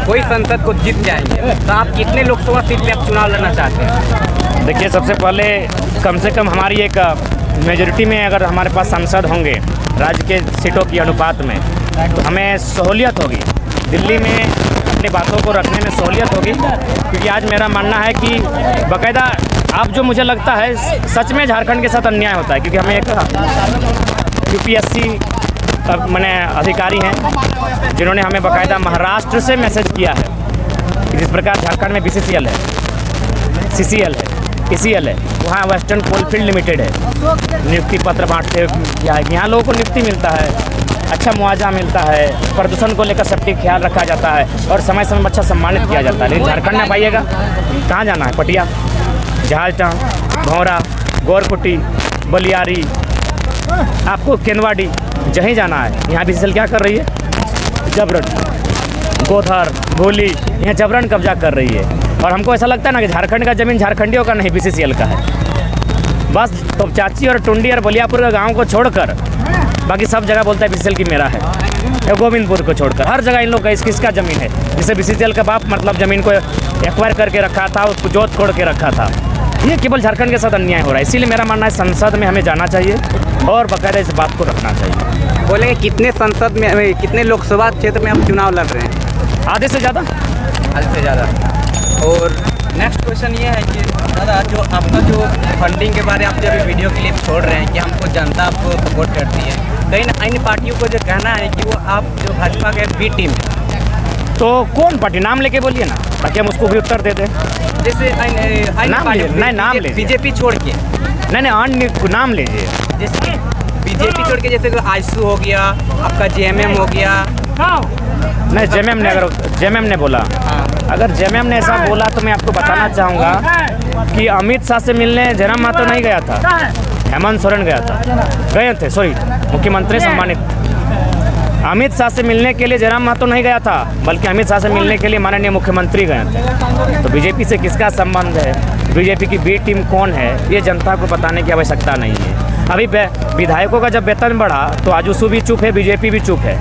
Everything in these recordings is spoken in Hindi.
कोई संसद को जीत जाएंगे तो आप कितने लोकसभा सीट पे आप चुनाव लड़ना चाहते हैं? देखिए, सबसे पहले कम से कम हमारी एक मेजॉरिटी में अगर हमारे पास सांसद होंगे राज्य के सीटों की अनुपात में, तो हमें सहूलियत होगी दिल्ली में अपनी बातों को रखने में सहूलियत होगी। क्योंकि आज मेरा मानना है कि बाकायदा आप जो मुझे लगता है सच में झारखंड के साथ अन्याय होता है, क्योंकि हमें एक यूपीएससी मैंने अधिकारी हैं जिन्होंने हमें बाकायदा महाराष्ट्र से मैसेज किया है कि जिस प्रकार झारखंड में बीसीसीएल है, सीसीएल है, ईसीएल है, वहाँ वेस्टर्न कोलफील्ड लिमिटेड है, नियुक्ति पत्र बांटते यहाँ लोगों को नियुक्ति मिलता है, अच्छा मुआवजा मिलता है, प्रदूषण को लेकर सबका ख्याल रखा जाता है और समय समय में अच्छा सम्मानित किया जाता है। लेकिन झारखंड में पाइएगा कहाँ जाना है? पटिया, जहाजटांग, भौरा, गोरकुटी, बलियारी, आपको केनवाड़ी जहीं जाना है। यहाँ बीसीसीएल क्या कर रही है? जबरन, गोधर, गोली, यहाँ जबरन कब्जा कर रही है। और हमको ऐसा लगता है ना कि झारखंड का ज़मीन झारखंडियों का नहीं, बीसीसीएल का है। बस तो चाची और टुंडी और बलियापुर का गाँव को छोड़कर बाकी सब जगह बोलता है बीसीसीएल की मेरा है। गोविंदपुर को छोड़कर हर जगह इन लोग का किसका ज़मीन है? जिसे बीसीसीएल का बाप मतलब ज़मीन को एक्वायर करके रखा था, उसको जोत खोड़ के रखा था। ये केवल झारखंड के साथ अन्याय हो रहा है। इसीलिए मेरा मानना है संसद में हमें जाना चाहिए और बाकायदा इस बात को रखना चाहिए। बोलेंगे कितने संसद में, कितने लोकसभा क्षेत्र में आप चुनाव लड़ रहे हैं? आधे से ज़्यादा। आधे से ज़्यादा। और नेक्स्ट क्वेश्चन ये है कि दादा, जो आपका जो फंडिंग के बारे में आप जब वीडियो क्लिप छोड़ रहे हैं कि हमको जनता आपको सपोर्ट करती है, कहीं ना अन्य पार्टियों को जो कहना है कि वो आप जो भाजपा के बी टीम है, तो कौन पार्टी? नाम लेके बोलिए ना, ताकि हम उसको भी उत्तर दे दें। जैसे नाम लीजिए। बीजेपी छोड़ के नहीं, अन्य नाम लीजिए। जैसे बीजेपी छोड़ के जैसे आईसू हो गया, आपका जेएमएम हो गया। नहीं, जेएमएम ने बोला। अगर जेएमएम ने ऐसा बोला तो मैं आपको बताना चाहूँगा कि अमित शाह से मिलने जयराम महतो नहीं गया था, हेमंत सोरेन गया था। गए थे, सॉरी, मुख्यमंत्री सम्मानित अमित शाह से मिलने के लिए जयराम महतो नहीं गया था, बल्कि अमित शाह से मिलने के लिए माननीय मुख्यमंत्री गए थे। तो बीजेपी से किसका संबंध है, बीजेपी की बी टीम कौन है, ये जनता को बताने की आवश्यकता नहीं है। अभी विधायकों का जब वेतन बढ़ा तो आजसू भी चुप है, बीजेपी भी चुप है।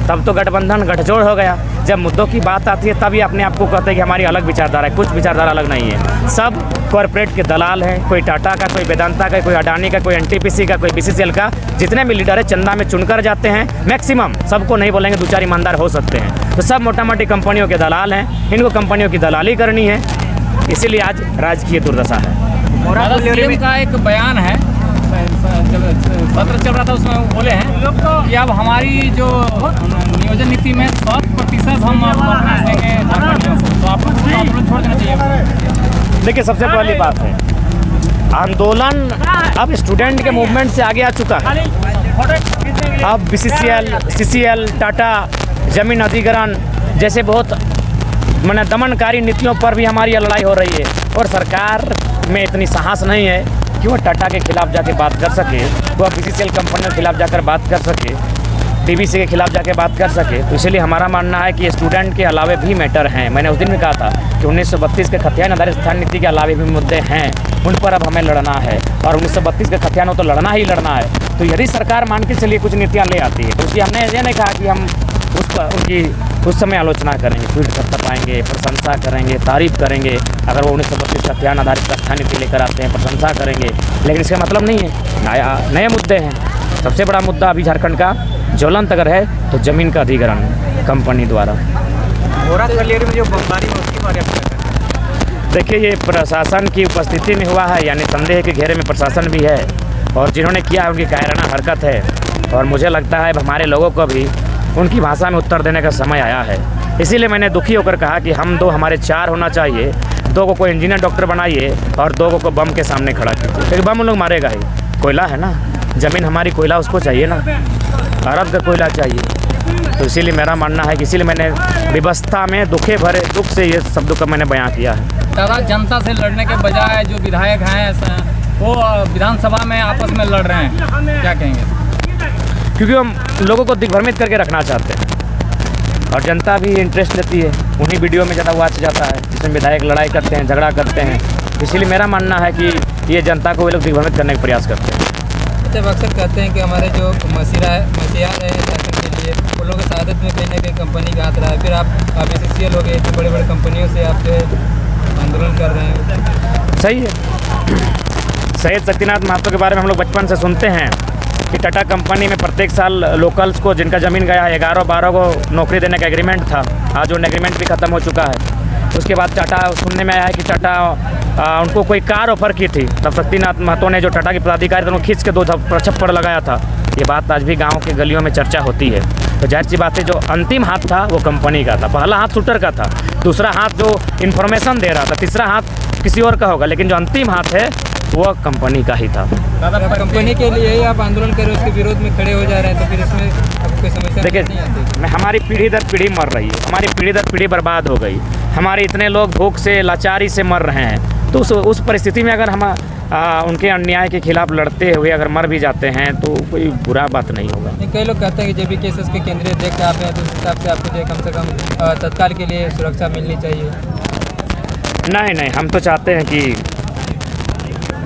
तब तो गठबंधन गठजोड़ हो गया। जब मुद्दों की बात आती है तभी अपने आप को कहते हैं कि हमारी अलग विचारधारा है। कुछ विचारधारा अलग नहीं है। सब कॉरपोरेट के दलाल हैं, कोई टाटा का, कोई वेदांता का, कोई अडानी का, कोई एनटीपीसी का, कोई बीसीसीएल का। जितने भी लीडर है चंदा में चुनकर जाते हैं। मैक्सिमम, सबको नहीं बोलेंगे, दो चार ईमानदार हो सकते हैं। तो सब मोटा मोटी कंपनियों के दलाल हैं। इनको कंपनियों की दलाली करनी है, इसीलिए आज राजकीय दुर्दशा है। का एक बयान है, सत्र चल रहा था, उसमें वो बोले हैं कि अब हमारी जो नियोजन नीति में 100% हम देंगे झारखंडियों को, तो आपको छोड़ देना चाहिए। देखिए, सबसे पहली बात है, आंदोलन अब स्टूडेंट के मूवमेंट से आगे आ चुका है। अब बीसीसीएल, सीसीएल, टाटा, जमीन अधिग्रहण जैसे बहुत दमनकारी नीतियों पर भी हमारी लड़ाई हो रही है। और सरकार में इतनी साहस नहीं है कि वो टाटा के खिलाफ जाके बात कर सके, वो बीसीसीएल कंपनी के खिलाफ जाकर बात कर सके, टीबीसी के खिलाफ जाके बात कर सके। तो इसलिए हमारा मानना है कि स्टूडेंट के अलावे भी मैटर हैं। मैंने उस दिन भी कहा था कि 1932 के खतियान आधारित स्थान नीति के अलावे भी मुद्दे हैं, उन पर अब हमें लड़ना है। और 1932 के खतियानों तो लड़ना ही लड़ना है। तो यदि सरकार मान के चलिए कुछ नीतियाँ ले आती है, तो उसकी हमने ये नहीं कहा कि हम उनकी उस समय आलोचना करेंगे, ट्वीट कर पाएंगे, प्रशंसा करेंगे, तारीफ करेंगे। अगर वो 1932 खतियान आधारित स्थान नीति लेकर आते हैं, प्रशंसा करेंगे, लेकिन इसका मतलब नहीं है नए मुद्दे हैं। सबसे बड़ा मुद्दा अभी झारखंड का ज्वलंत अगर है तो ज़मीन का अधिग्रहण कंपनी द्वारा। में जो बमबारी है उसके बारे में देखिए, ये प्रशासन की उपस्थिति में हुआ है, यानी संदेह के घेरे में प्रशासन भी है और जिन्होंने किया है उनकी कायराना हरकत है। और मुझे लगता है हमारे लोगों को भी उनकी भाषा में उत्तर देने का समय आया है। इसीलिए मैंने दुखी होकर कहा कि हम दो, हमारे चार होना चाहिए। दो को कोई इंजीनियर डॉक्टर बनाइए और दो को बम के सामने खड़ा कीजिए, क्योंकि बम उन लोग मारेगा ही। कोयला है ना, ज़मीन हमारी, कोयला उसको चाहिए ना, अरब का कोयला चाहिए। तो इसीलिए मेरा मानना है कि इसीलिए मैंने व्यवस्था में दुख से ये शब्दों का मैंने बयां किया है। दादा, जनता से लड़ने के बजाय जो विधायक हैं वो विधानसभा में आपस में लड़ रहे हैं, क्या कहेंगे? क्योंकि हम लोगों को दिग्भ्रमित करके रखना चाहते हैं और जनता भी इंटरेस्ट लेती है उन्हीं वीडियो में ज़्यादा वाच जाता है जिसमें विधायक लड़ाई करते हैं, झगड़ा करते हैं। इसीलिए मेरा मानना है कि ये जनता को वे लोग दिग्भ्रमित करने का प्रयास करते हैं। जब अक्सर कहते हैं कि हमारे जो मसीहा है शासन के लिए, वो लोगों की शहादत में कहीं ना कहीं कंपनी का हाथ रहा है। फिर आप BCCL हो गए, तो बड़े बड़े कंपनियों से आप जो है आंदोलन कर रहे हैं। सही है। शहीद शक्तिनाथ महतो के बारे में हम लोग बचपन से सुनते हैं कि टाटा कंपनी में प्रत्येक साल लोकल्स को जिनका ज़मीन गया 11-12 को नौकरी देने का एग्रीमेंट था। आज वो एग्रीमेंट भी ख़त्म हो चुका है। उसके बाद टाटा, सुनने में आया है कि टाटा उनको कोई कार ऑफ़र की थी, तब शक्तिनाथ महतो ने जो टाटा के पदाधिकारी थे उनको खींच के 2 थप्पड़ लगाया था। ये बात आज भी गाँव के गलियों में चर्चा होती है। तो जाहिर सी बात है, जो अंतिम हाथ था वो कंपनी का था। पहला हाथ शूटर का था, दूसरा हाथ जो इन्फॉर्मेशन दे रहा था, तीसरा हाथ किसी और का होगा, लेकिन जो अंतिम हाथ है वो कंपनी का ही था। दादा, कंपनी के लिए ही आप आंदोलन कर रहे हो, उसके विरोध में खड़े हो जा रहे हैं, तो फिर इसमें आपको कोई समस्या नहीं आती? मैं हमारी पीढ़ी दर पीढ़ी मर रही है, हमारी पीढ़ी दर पीढ़ी बर्बाद हो गई, हमारे इतने लोग भूख से लाचारी से मर रहे हैं। तो उस परिस्थिति में अगर हम उनके अन्याय के खिलाफ लड़ते हुए अगर मर भी जाते हैं तो कोई बुरा बात नहीं होगा। कई लोग कहते हैं कि जब भी केसेस के केंद्रीय अध्यक्ष आप हैं तो उस हिसाब से आपको जो है कम से कम तत्काल के लिए सुरक्षा मिलनी चाहिए। नहीं, हम तो चाहते हैं कि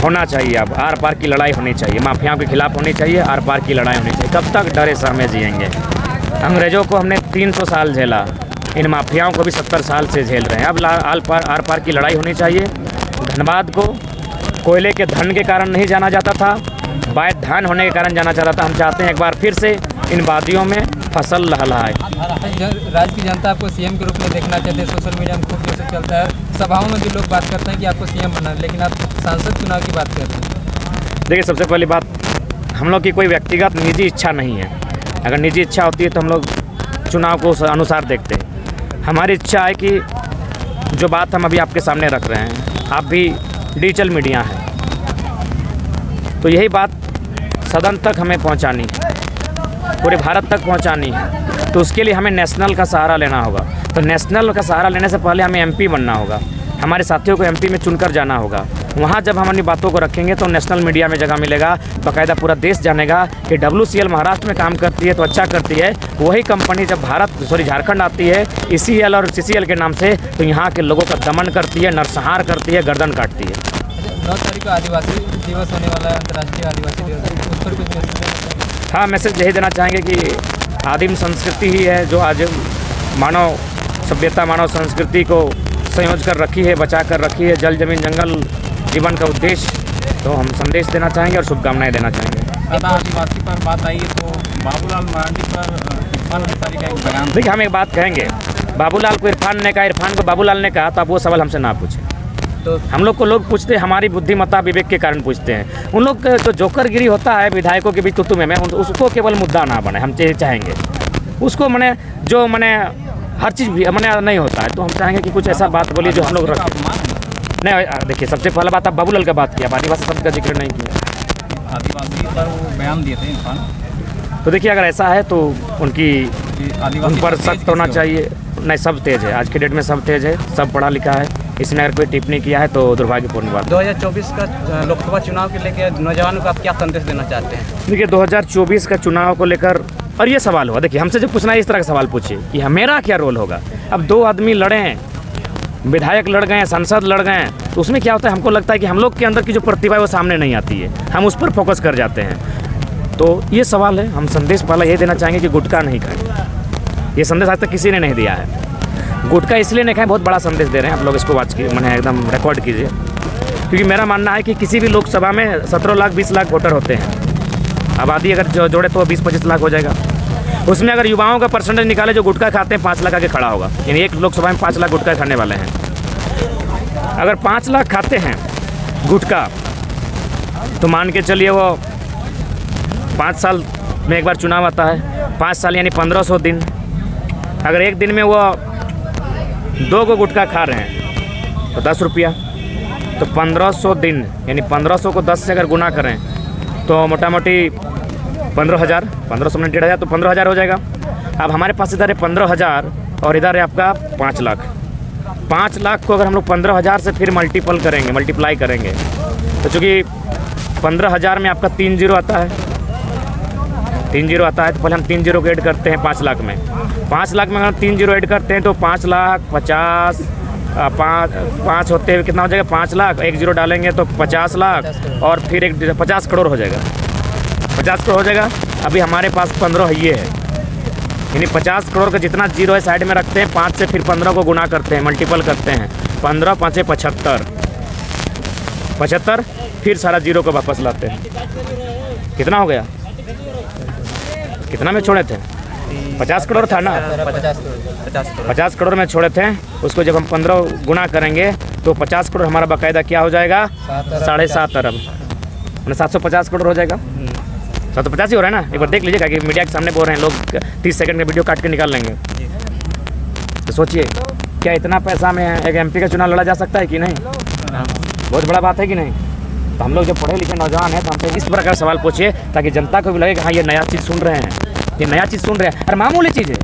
होना चाहिए, अब आर पार की लड़ाई होनी चाहिए, माफियाओं के खिलाफ होनी चाहिए, आर पार की लड़ाई होनी चाहिए। कब तक डरे सहमे जिएंगे? अंग्रेज़ों को हमने 300 साल झेला, इन माफियाओं को भी 70 साल से झेल रहे हैं। अब आर पार की लड़ाई होनी चाहिए। धनबाद को कोयले के धन के कारण नहीं जाना जाता था, बाय धान होने के कारण जाना चाहता था। हम चाहते हैं एक बार फिर से इन वादियों में फसल लहलहाए। राज्य की जनता आपको सीएम के रूप में देखना चाहते हैं, सोशल मीडिया में खूब जोर से चलता है, सभाओं में भी लोग बात करते हैं कि आपको सीएम बनना है, लेकिन आप सांसद चुनाव की बात करते हैं। देखिए, सबसे पहली बात, हम लोग की कोई व्यक्तिगत निजी इच्छा नहीं है। अगर निजी इच्छा होती है तो हम लोग चुनाव को उस अनुसार देखते हैं। हमारी इच्छा है कि जो बात हम अभी आपके सामने रख रहे हैं, आप भी डिजिटल मीडिया है, तो यही बात सदन तक हमें पहुंचानी है, पूरे भारत तक पहुंचानी है। तो उसके लिए हमें नेशनल का सहारा लेना होगा। तो नेशनल का सहारा लेने से पहले हमें MP बनना होगा, हमारे साथियों को MP में चुनकर जाना होगा। वहाँ जब हम अपनी बातों को रखेंगे तो नेशनल मीडिया में जगह मिलेगा, बाकायदा पूरा देश जानेगा कि WCL महाराष्ट्र में काम करती है तो अच्छा करती है। वही कंपनी जब झारखंड आती है ECL और CCL के नाम से, तो यहाँ के लोगों का दमन करती है, नरसंहार करती है, गर्दन काटती है। 9 तारीख को आदिवासी दिवस होने वाला है, अंतर्राष्ट्रीय आदिवासी दिवस, उस पर कुछ मैसेज देना चाहिए? हाँ, मैसेज यही देना चाहेंगे कि आदिम संस्कृति ही है जो आज मानव सभ्यता, मानव संस्कृति को संयोज कर रखी है, बचा कर रखी है। जल, जमीन, जंगल जीवन का उद्देश्य, तो हम संदेश देना चाहेंगे और शुभकामनाएं देना चाहेंगे। दादा, आदिवासी पर बात आई है तो बाबूलाल मरांडी पर इरफान अंसारी का एक बयान। देखिए, हम एक बात कहेंगे, बाबूलाल को इरफान ने कहा, इरफान को बाबूलाल ने कहा, तो आप वो सवाल हमसे ना पूछें। तो हम लोग को लोग पूछते हैं, हमारी बुद्धिमत्ता विवेक के कारण पूछते हैं। उन लोग जो जोकरगिरी होता है विधायकों के बीच तुतु में, उसको केवल मुद्दा ना बने, हम चाहेंगे उसको मने जो मने हर चीज़ भी मने नहीं होता है। तो हम चाहेंगे कि कुछ ऐसा बात बोलिए जो हम लोग रखें। नहीं, देखिए, सबसे पहला बात आप बाबूलाल का बात किया, आदिवासी शब्द का जिक्र नहीं किया। आदिवासी पर वो बयान दिए थे इरफान। तो देखिए, अगर ऐसा है तो उन पर सख्त होना चाहिए। नहीं, सब तेज है, आज के डेट में सब तेज है, सब पढ़ा लिखा है। इसने अगर कोई टिप्पणी किया है तो दुर्भाग्यपूर्ण बात। 2024 का लोकसभा चुनाव के लेकर नौजवानों को आप क्या संदेश देना चाहते हैं? देखिए, 2024 का चुनाव को लेकर, और ये सवाल हुआ, देखिए, हमसे जो पूछना है इस तरह का सवाल पूछिए कि मेरा क्या रोल होगा। अब 2 आदमी लड़े हैं, विधायक लड़ गए हैं, सांसद लड़ गए हैं, तो उसमें क्या होता है, हमको लगता है कि हम लोग के अंदर की जो प्रतिभा है वो सामने नहीं आती है, हम उस पर फोकस कर जाते हैं। तो ये सवाल है, हम संदेश पहला ये देना चाहेंगे कि गुटखा नहीं खाएं। ये संदेश आज तक किसी ने नहीं दिया है। गुटखा इसलिए नहीं खाएं, बहुत बड़ा संदेश दे रहे हैं आप लोग, इसको वाच कीजिए, मैंने एकदम रिकॉर्ड कीजिए। क्योंकि मेरा मानना है कि किसी भी लोकसभा में 17 लाख 20 लाख वोटर होते हैं। आबादी अगर जोड़े तो 20-25 लाख हो जाएगा। उसमें अगर युवाओं का परसेंटेज निकाले जो गुटखा खाते हैं, 5 लाख आके खड़ा होगा। यानी एक लोकसभा में 5 लाख गुटखा खाने वाले हैं। अगर 5 लाख खाते हैं गुटखा, तो मान के चलिए वो 5 साल में एक बार चुनाव आता है, 5 साल यानी 1500 दिन। अगर एक दिन में वो 2 को गुटखा खा रहे हैं तो 10 रुपया, तो 1500 दिन यानी 1500 को 10 से अगर गुना करें तो मोटा मोटी 15,000, 1500 में 1,500, तो 15,000 हो जाएगा। अब हमारे पास इधर है 15,000 और इधर है आपका 5 लाख। 5 लाख को अगर हम लोग 15,000 से फिर मल्टीप्लाई करेंगे तो चूँकि 15,000 में आपका 3 जीरो आता है, 3 जीरो आता है, तो पहले हम 3 जीरो को ऐड करते हैं 5 लाख में। 5 लाख में अगर 3 जीरो ऐड करते हैं तो 5 लाख 50, 5 होते हुए कितना हो जाएगा, 5 लाख, 1 जीरो डालेंगे तो 50 लाख और फिर 50 करोड़ हो जाएगा। 50 करोड़ हो जाएगा। अभी हमारे पास 15 ये है, यानी 50 करोड़ का जितना जीरो है साइड में रखते हैं, 5 से फिर 15 को गुना करते हैं, मल्टीपल करते हैं, 15 5 75, 75 फिर सारा जीरो को वापस लाते हैं। कितना हो गया? कितना में छोड़े थे? 50 करोड़ था ना? 50 करोड़ में छोड़े थे। उसको जब हम 15 गुना करेंगे तो 50 करोड़ हमारा बाकायदा क्या हो जाएगा? 7.5 अरब, 750 करोड़ हो जाएगा। 750 ही हो रहा है ना? एक बार देख लीजिएगा कि मीडिया के सामने बोल रहे हैं लोग, 30 सेकंड का वीडियो काट के निकाल लेंगे। तो सोचिए, क्या इतना पैसा में एक MP का चुनाव लड़ा जा सकता है कि नहीं? बहुत बड़ा बात है कि नहीं? तो हम लोग जब पढ़े लिखे नौजवान हैं तो हमसे इस प्रकार सवाल पूछिए ताकि जनता को भी लगे कि हाँ ये नया चीज़ सुन रहे हैं, ये नया चीज़ सुन रहे हैं। अरे मामूली चीज़ है,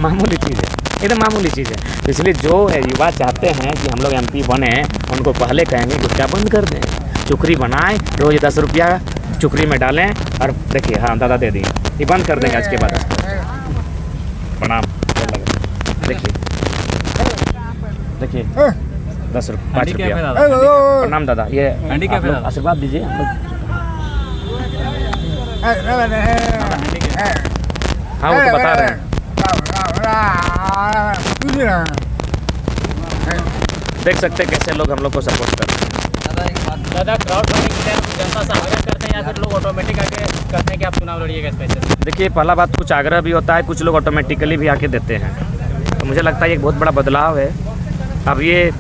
मामूली चीज़ है, एकदम मामूली चीज़ है। तो इसलिए जो युवा चाहते हैं कि हम लोग MP बने, उनको पहले कहेंगे गुटखा बंद कर दें, चुकरी बनाएं, रोज़ 10 रुपया चुकरी में डालें। और देखिए, हाँ दादा दे दिए, ये बंद कर देंगे आज के बाद। प्रणाम। देखिए देखिए 10 रुपये 5 रुपया। प्रणाम दादा। ये आप लोग आशीर्वाद दीजिए। हम लोग हाँ वो तो बता रहे हैं। देख सकते हैं कैसे लोग हम लोग को सपोर्ट कर रहे हैं। दादा क्राउड फंडिंग से जनता से आग्रह करते हैं या फिर लोग ऑटोमेटिक आके करते हैं कि आप चुनाव लड़िएगा स्पेशल? देखिए, पहला बात कुछ आग्रह भी होता है, कुछ लोग ऑटोमेटिकली भी आके देते हैं। तो मुझे लगता है ये एक बहुत बड़ा बदलाव है। अब ये